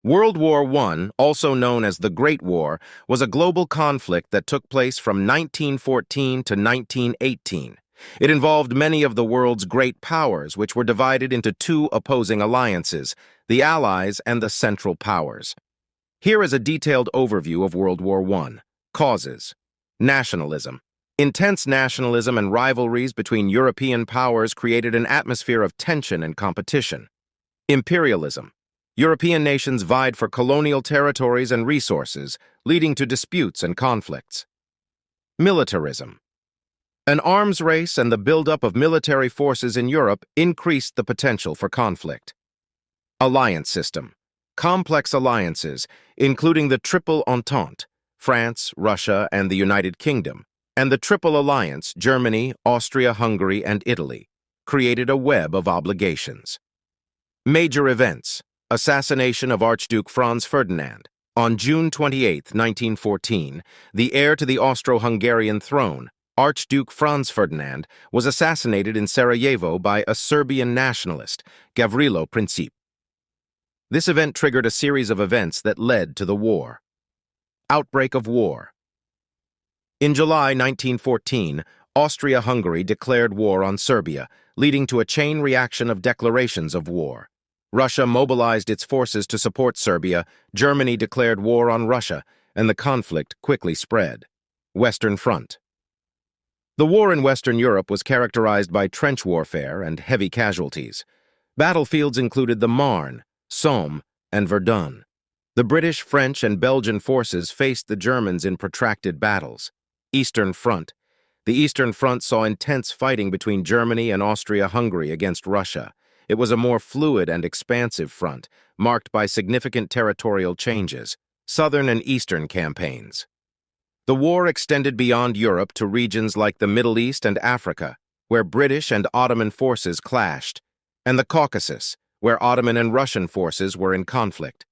World War I, also known as the Great War, was a global conflict that took place from 1914 to 1918. It involved many of the world's great powers, which were divided into two opposing alliances, the Allies and the Central Powers. Here is a detailed overview of World War I. Causes. Nationalism. Intense nationalism and rivalries between European powers created an atmosphere of tension and competition. Imperialism. European nations vied for colonial territories and resources, leading to disputes and conflicts. Militarism. An arms race and the buildup of military forces in Europe increased the potential for conflict. Alliance system. Complex alliances, including the Triple Entente, France, Russia, and the United Kingdom, and the Triple Alliance, Germany, Austria-Hungary, and Italy, created a web of obligations. Major events. Assassination of Archduke Franz Ferdinand. On June 28, 1914, the heir to the Austro-Hungarian throne, Archduke Franz Ferdinand, was assassinated in Sarajevo by a Serbian nationalist, Gavrilo Princip. This event triggered a series of events that led to the war. Outbreak of war. In July 1914, Austria-Hungary declared war on Serbia, leading to a chain reaction of declarations of war. Russia mobilized its forces to support Serbia, Germany declared war on Russia, and the conflict quickly spread. Western Front. The war in Western Europe was characterized by trench warfare and heavy casualties. Battlefields included the Marne, Somme, and Verdun. The British, French, and Belgian forces faced the Germans in protracted battles. Eastern Front. The Eastern Front saw intense fighting between Germany and Austria-Hungary against Russia. It was a more fluid and expansive front, marked by significant territorial changes. Southern and Eastern campaigns. The war extended beyond Europe to regions like the Middle East and Africa, where British and Ottoman forces clashed, and the Caucasus, where Ottoman and Russian forces were in conflict.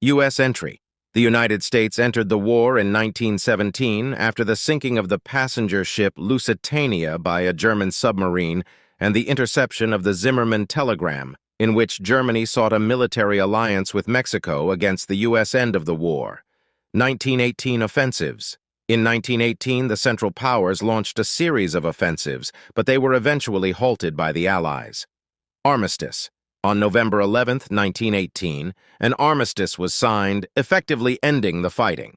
U.S. entry. The United States entered the war in 1917 after the sinking of the passenger ship Lusitania by a German submarine and the interception of the Zimmermann telegram, in which Germany sought a military alliance with Mexico against the U.S. end of the war. 1918 offensives. In 1918, the Central Powers launched a series of offensives, but they were eventually halted by the Allies. Armistice. On November 11, 1918, an armistice was signed, effectively ending the fighting.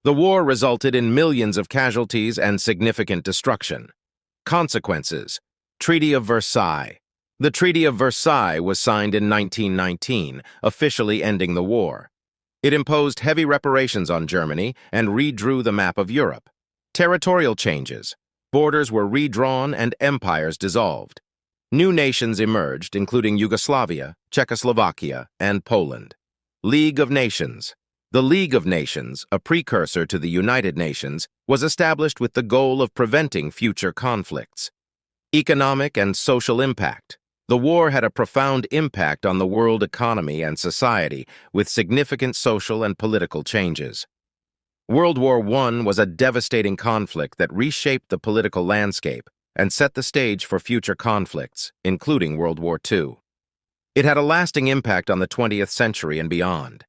The war resulted in millions of casualties and significant destruction. Consequences. Treaty of Versailles. The Treaty of Versailles was signed in 1919, officially ending the war. It imposed heavy reparations on Germany and redrew the map of Europe. Territorial changes. Borders were redrawn and empires dissolved. New nations emerged, including Yugoslavia, Czechoslovakia, and Poland. League of Nations. The League of Nations, a precursor to the United Nations, was established with the goal of preventing future conflicts. Economic and social impact. The war had a profound impact on the world economy and society, with significant social and political changes. World War I was a devastating conflict that reshaped the political landscape and set the stage for future conflicts, including World War II. It had a lasting impact on the 20th century and beyond.